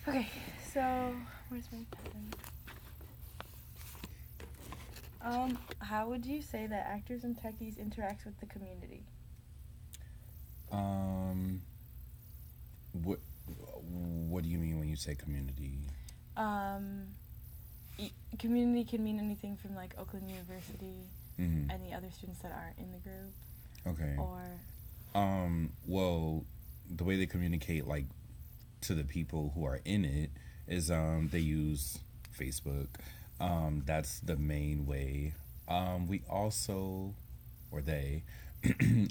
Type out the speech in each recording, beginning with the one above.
Okay, so where's my pen? How would you say that actors and techies interacts with the community? Um, what what do you mean when you say community? Um, Community can mean anything from like Oakland University, Mm-hmm. any other students that aren't in the group, Okay. or Well, the way they communicate, like, to the people who are in it is they use Facebook. That's the main way. We also, or they,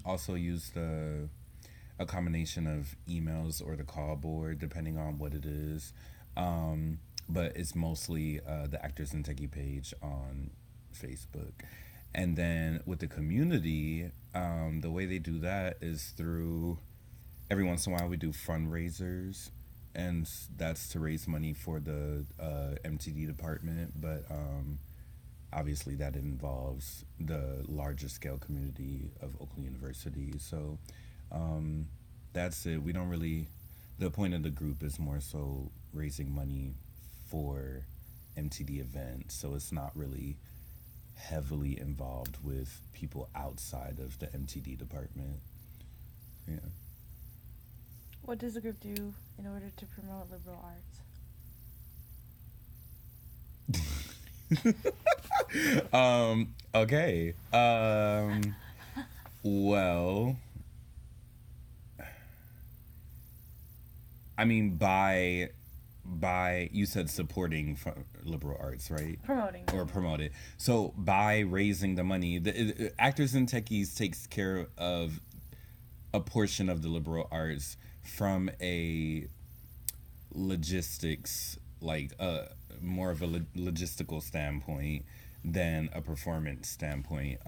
also use a combination of emails or the call board, depending on what it is. But it's mostly the Actors and Techie page on Facebook. And then with the community, the way they do that is through every once in a while we do fundraisers, and that's to raise money for the MTD department. But obviously, that involves the larger scale community of Oakland University. So um, that's it. We don't really. The point of the group is more so raising money for MTD events. So it's not really heavily involved with people outside of the MTD department. Yeah. what does the group do in order to promote liberal arts? Okay. Well, I mean, by you said supporting liberal arts, right? Promoting Or them. promote it. So by raising the money, the Actors and Techies takes care of a portion of the liberal arts from a logistics, like more of a logistical standpoint than a performance standpoint.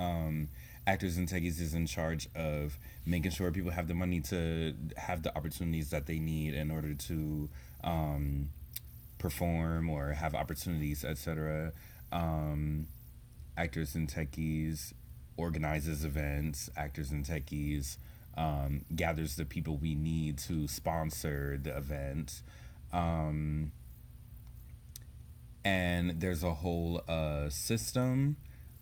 Actors and Techies is in charge of making sure people have the money to have the opportunities that they need in order to um, perform or have opportunities, etc. Um, Actors and Techies organizes events. Actors and Techies gathers the people we need to sponsor the event. Um, and there's a whole system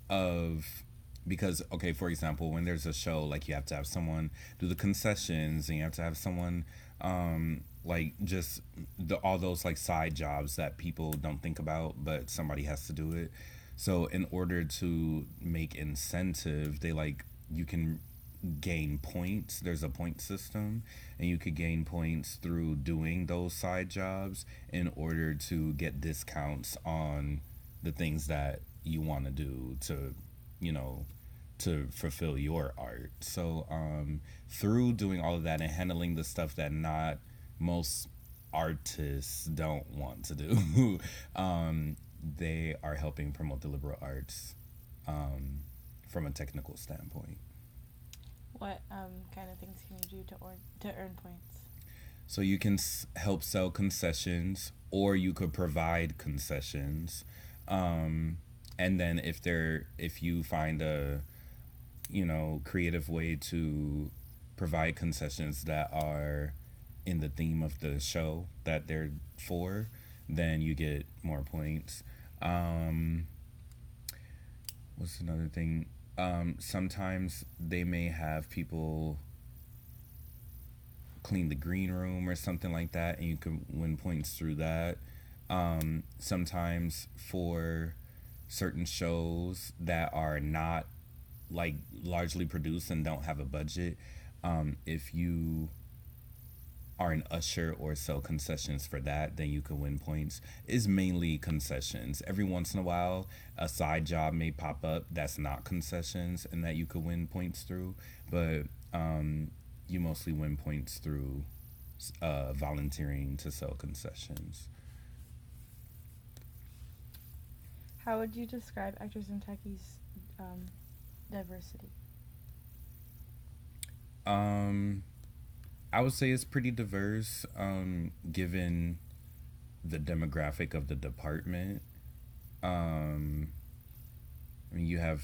of, because okay, for example, when there's a show, like, you have to have someone do the concessions, and you have to have someone like, just all those like side jobs that people don't think about, but somebody has to do it. So in order to make incentive, they, like, you can gain points. There's a point system, and you could gain points through doing those side jobs in order to get discounts on the things that you want to do to, you know, to fulfill your art. So through doing all of that and handling the stuff that not most artists don't want to do, they are helping promote the liberal arts um, from a technical standpoint. What kind of things can you do to earn points? So you can help sell concessions, or you could provide concessions. Um, and then if you find a, creative way to provide concessions that are in the theme of the show that they're for, then you get more points. Um, what's another thing? Sometimes they may have people clean the green room or something like that, and you can win points through that. Sometimes for certain shows that are not, like, largely produced and don't have a budget, if you are an usher or sell concessions for that, then you can win points. Is mainly concessions. Every once in a while, a side job may pop up that's not concessions and that you could win points through, but you mostly win points through volunteering to sell concessions. How would you describe actors and techies um, diversity? Um, I would say it's pretty diverse, given the demographic of the department. Um, I mean, you have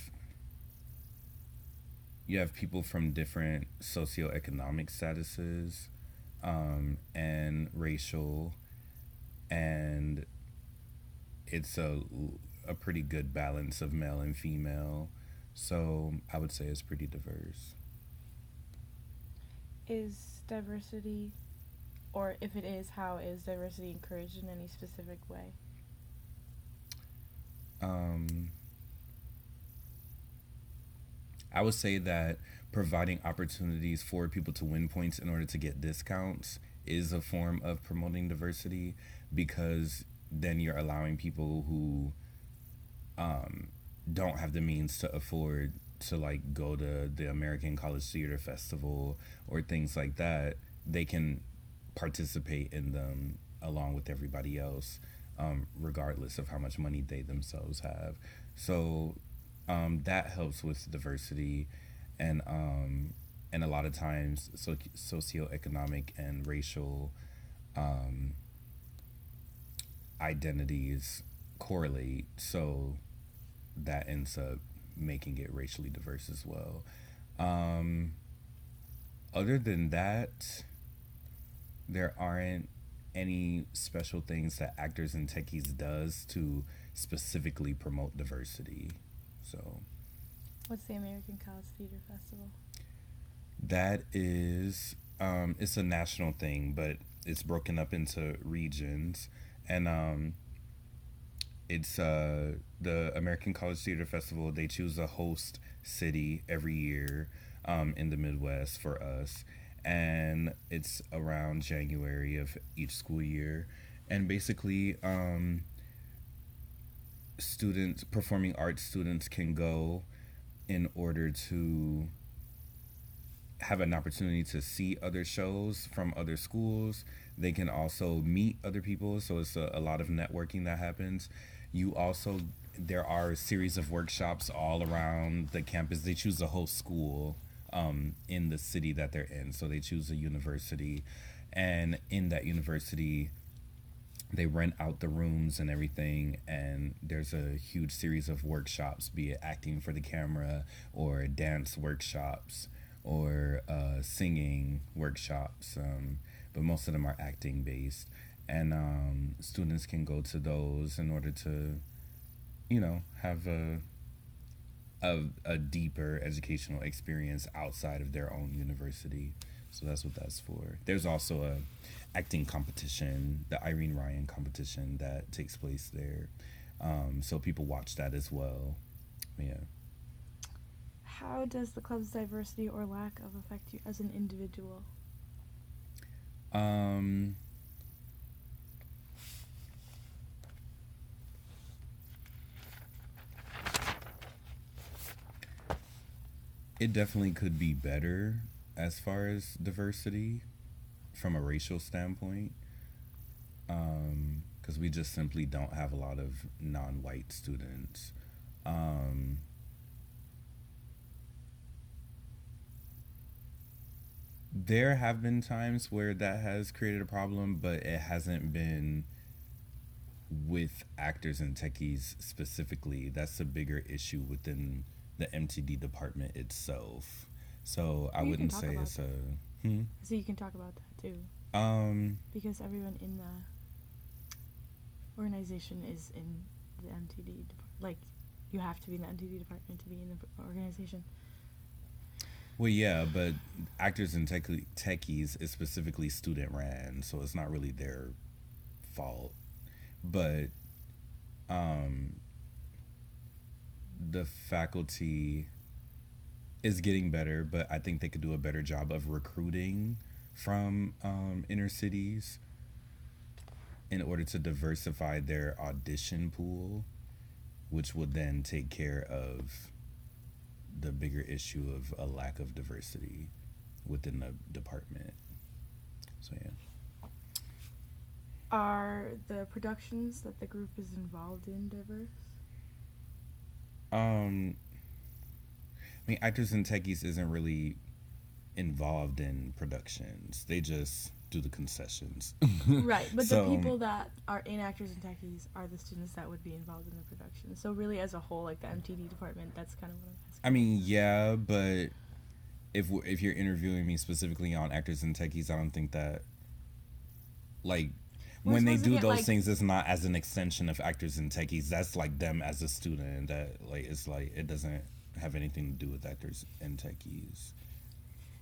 people from different socioeconomic statuses and racial. and it's a pretty good balance of male and female. So I would say it's pretty diverse. Is diversity, or if it is, how is diversity encouraged in any specific way? Um, I would say that providing opportunities for people to win points in order to get discounts is a form of promoting diversity, because then you're allowing people who um, don't have the means to afford to like go to the American College Theater Festival or things like that. They can participate in them along with everybody else, regardless of how much money they themselves have. So that helps with diversity, and and a lot of times socioeconomic and racial um, identities correlate. So that ends up making it racially diverse as well. Um, Other than that, there aren't any special things that Actors and Techies does to specifically promote diversity. So What's the American College Theater Festival? that is, it's a national thing, but it's broken up into regions, and it's the American College Theater Festival. They choose a host city every year in the Midwest for us, and it's around January of each school year. And basically, students, performing arts students, can go in order to have an opportunity to see other shows from other schools. They can also meet other people, so it's a lot of networking that happens. You also, there are a series of workshops all around the campus. They choose a host school in the city that they're in, so they choose a university, and in that university, they rent out the rooms and everything, and there's a huge series of workshops, be it acting for the camera or dance workshops or singing workshops, but most of them are acting based, and students can go to those in order to, have a deeper educational experience outside of their own university. So that's what that's for. There's also a acting competition, the Irene Ryan competition that takes place there. So people watch that as well. Yeah. How does the club's diversity or lack of affect you as an individual? Um, it definitely could be better as far as diversity from a racial standpoint, because we just simply don't have a lot of non-white students. Um, there have been times where that has created a problem, but it hasn't been with Actors and Techies specifically. That's a bigger issue within the MTD department itself. So I wouldn't say it's a. So you can talk about that too. Because everyone in the organization is in the MTD department. Like, you have to be in the MTD department to be in the organization. Well, yeah, but Actors and Techies is specifically student ran, so it's not really their fault. But the faculty is getting better, but I think they could do a better job of recruiting from inner cities in order to diversify their audition pool, which would then take care of the bigger issue of a lack of diversity within the department. So yeah. Are the productions that the group is involved in diverse? I mean, Actors and Techies isn't really involved in productions. They just do the concessions. Right, but So, the people that are in Actors and Techies are the students that would be involved in the production. So really, as a whole, like the MTD department, that's kind of what I'm asking. I mean, yeah, but if you're interviewing me specifically on Actors and Techies, I don't think that, like, We're when they supposed to do get, those like, things, it's not as an extension of actors and techies. That's like them as a student. That like it's like it doesn't have anything to do with actors and techies.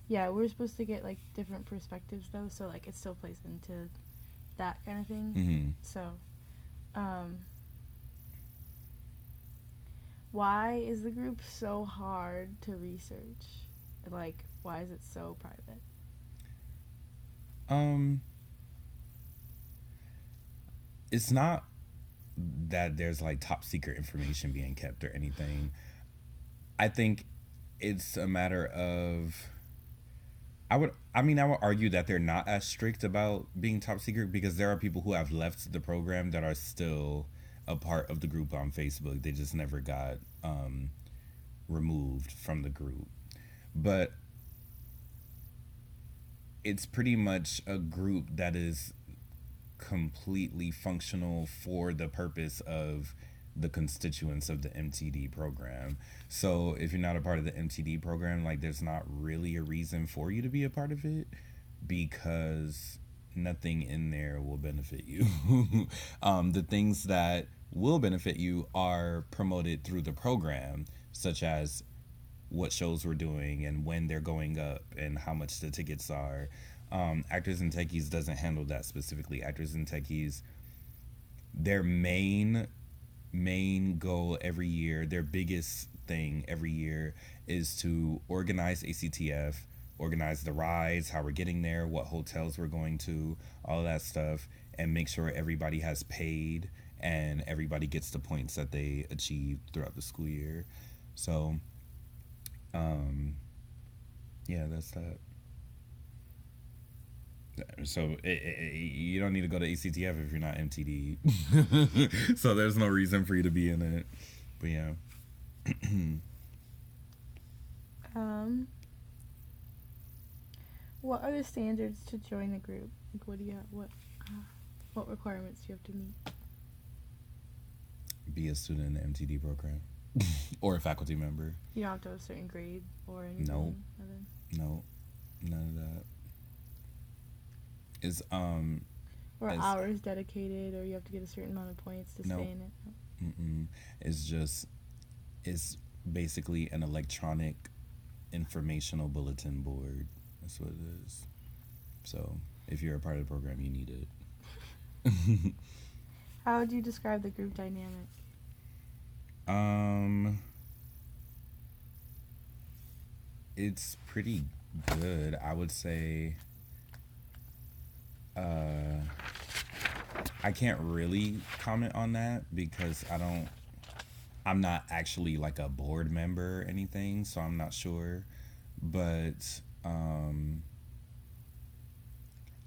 yeah, we're supposed to get, like, different perspectives, though, so, like, it still plays into that kind of thing. Mm-hmm. So, why is the group so hard to research? Like, why is it so private? Um, it's not that there's like top secret information being kept or anything. I think it's a matter of I would argue that they're not as strict about being top secret because there are people who have left the program that are still a part of the group on Facebook. They just never got removed from the group. But it's pretty much a group that is completely functional for the purpose of the constituents of the MTD program. So if you're not a part of the MTD program, like there's not really a reason for you to be a part of it because nothing in there will benefit you. The things that will benefit you are promoted through the program, such as what shows we're doing and when they're going up and how much the tickets are. Actors and Techies doesn't handle that specifically. Actors and Techies, their main goal every year, their biggest thing every year is to organize ACTF, organize the rides, how we're getting there, what hotels we're going to, all that stuff, and make sure everybody has paid and everybody gets the points that they achieved throughout the school year. So, yeah, that's that. So you don't need to go to ACTF if you're not MTD. So there's no reason for you to be in it. But yeah. What are the standards to join the group? Like, what requirements do you have to meet? Be a student in the MTD program or a faculty member. You don't have to have a certain grade or anything. Nope. No, none of that. Is or hours dedicated, or you have to get a certain amount of points to stay in it. Mm-mm. It's basically an electronic informational bulletin board. That's what it is. So if you're a part of the program, you need it. How would you describe the group dynamic? It's pretty good. I would say I can't really comment on that because I'm not actually like a board member or anything, so I'm not sure. But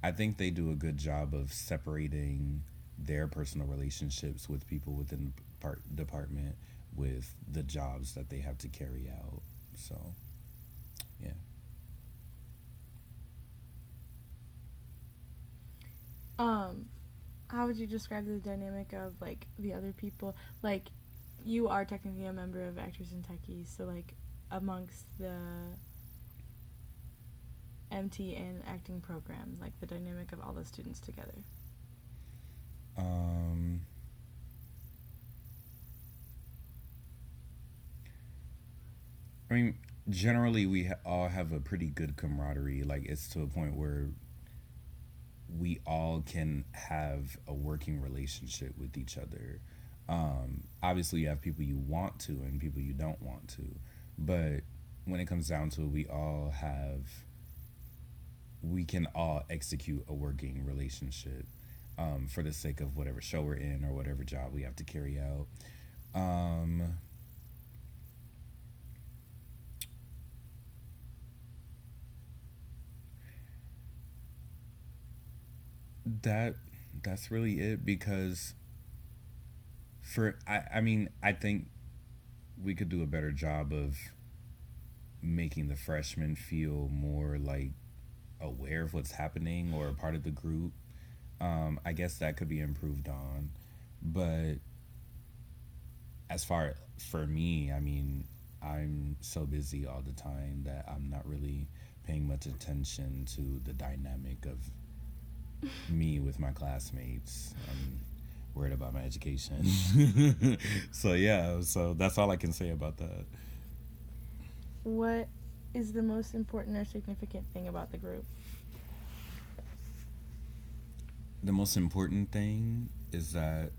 I think they do a good job of separating their personal relationships with people within the department with the jobs that they have to carry out. So, yeah. How would you describe the dynamic of, like, the other people? Like, you are technically a member of Actors and Techies, so, like, amongst the MT and acting program, like, the dynamic of all the students together. I mean, generally we all have a pretty good camaraderie. Like, it's to a point where we all can have a working relationship with each other. Obviously, you have people you want to and people you don't want to, but when it comes down to it, we can all execute a working relationship for the sake of whatever show we're in or whatever job we have to carry out. That's really it because I think we could do a better job of making the freshmen feel more like aware of what's happening or a part of the group. I guess that could be improved on, but as far for me, I mean, I'm so busy all the time that I'm not really paying much attention to the dynamic of me with my classmates. I'm worried about my education. So yeah, so that's all I can say about that. What is the most important or significant thing about the group? The most important thing is that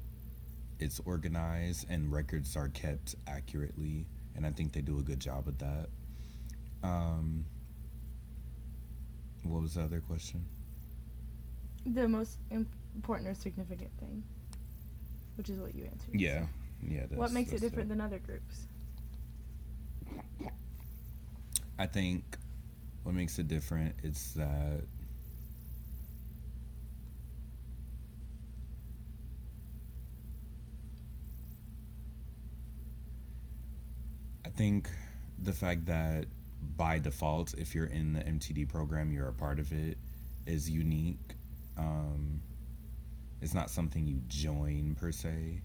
it's organized and records are kept accurately, and I think they do a good job of that. Um, what was the other question? The most important or significant thing, which is what you answered. Yeah, yeah. What makes it different that. than other groups? I think what makes it different is that I think the fact that by default, if you're in the MTD program, you're a part of it, is unique. Um, it's not something you join per se,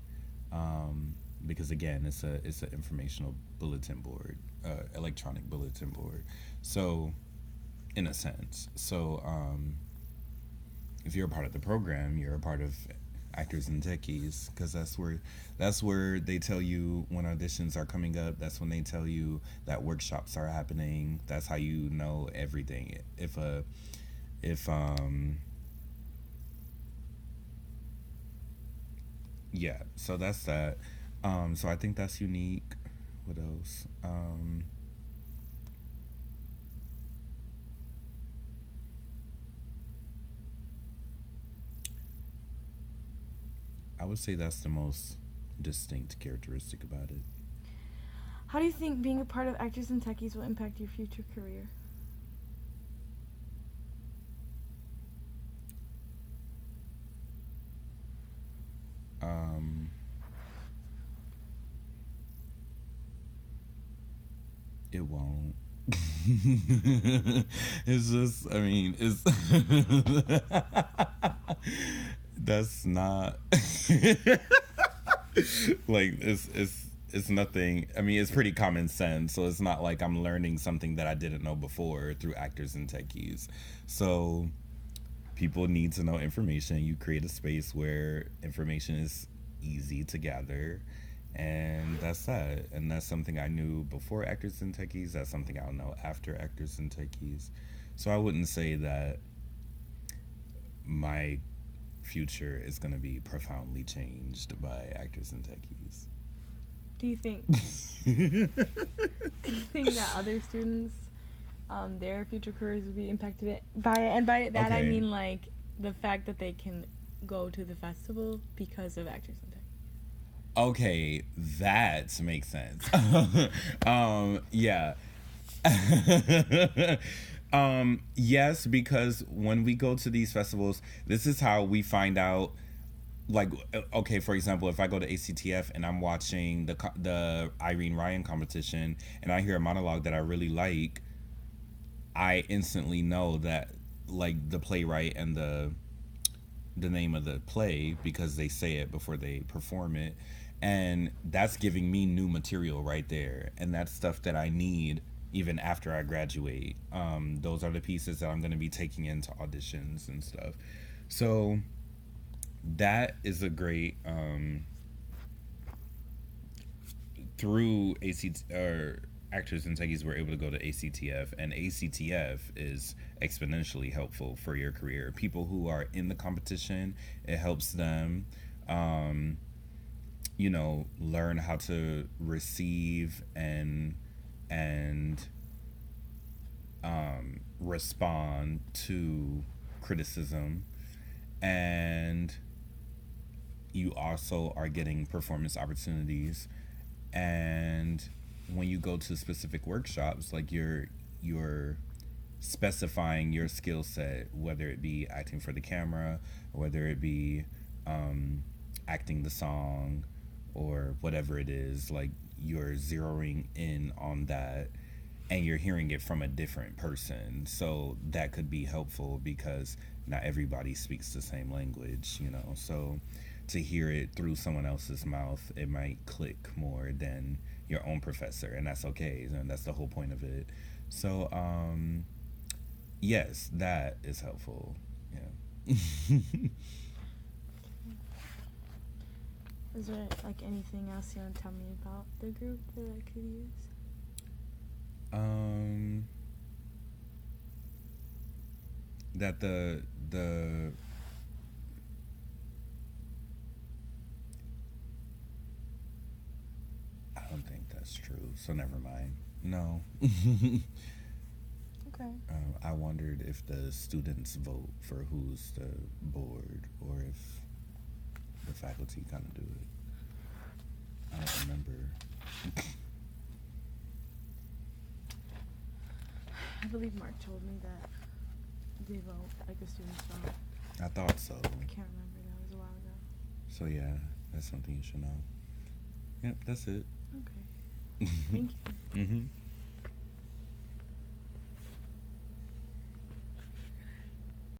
because again, it's an informational bulletin board, electronic bulletin board. So, in a sense, if you're a part of the program, you're a part of Actors and Techies, because that's where they tell you when auditions are coming up. That's when they tell you that workshops are happening. That's how you know everything. If yeah, so that's that. So I think that's unique. What else? I would say that's the most distinct characteristic about it. How do you think being a part of Actors and Techies will impact your future career? Um, it won't. It's just, I mean, it's that's not like it's nothing. I mean, it's pretty common sense, so it's not like I'm learning something that I didn't know before through Actors and Techies. So people need to know information. You create a space where information is easy to gather, and that's that. And that's something I knew before Actors and Techies. That's something I'll know after Actors and Techies. So I wouldn't say that my future is going to be profoundly changed by Actors and Techies. Do you think do you think that other students, their future careers will be impacted by it? And by that I Okay. mean like the fact that they can go to the festival because of Actors and Techies. Okay, that makes sense. Yeah. Yes, because when we go to these festivals, this is how we find out. Like, okay, for example, if I go to ACTF and I'm watching the Irene Ryan competition and I hear a monologue that I really like, I instantly know that like the playwright and the name of the play because they say it before they perform it, and that's giving me new material right there, and that's stuff that I need even after I graduate. Those are the pieces that I'm going to be taking into auditions and stuff. So that is a great through ACT or Actors and Techies were able to go to ACTF, and ACTF is exponentially helpful for your career. People who are in the competition, it helps them, um, learn how to receive and respond to criticism, and you also are getting performance opportunities. And when you go to specific workshops, like you're specifying your skill set, whether it be acting for the camera, or whether it be acting the song, or whatever it is, like you're zeroing in on that, and you're hearing it from a different person. So that could be helpful because not everybody speaks the same language. So to hear it through someone else's mouth, it might click more than your own professor, and that's okay. And that's the whole point of it. So, yes, that is helpful. Yeah. Is there like anything else you want to tell me about the group that I could use? That the I don't think that's true. So never mind. No. Okay. I wondered if the students vote for who's the board or if the faculty kind of do it. I don't remember. I believe Mark told me that they vote, like the students vote. I thought so. I can't remember, that was a while ago. So yeah, that's something you should know. Yep, that's it. Okay. Thank you. Mm-hmm.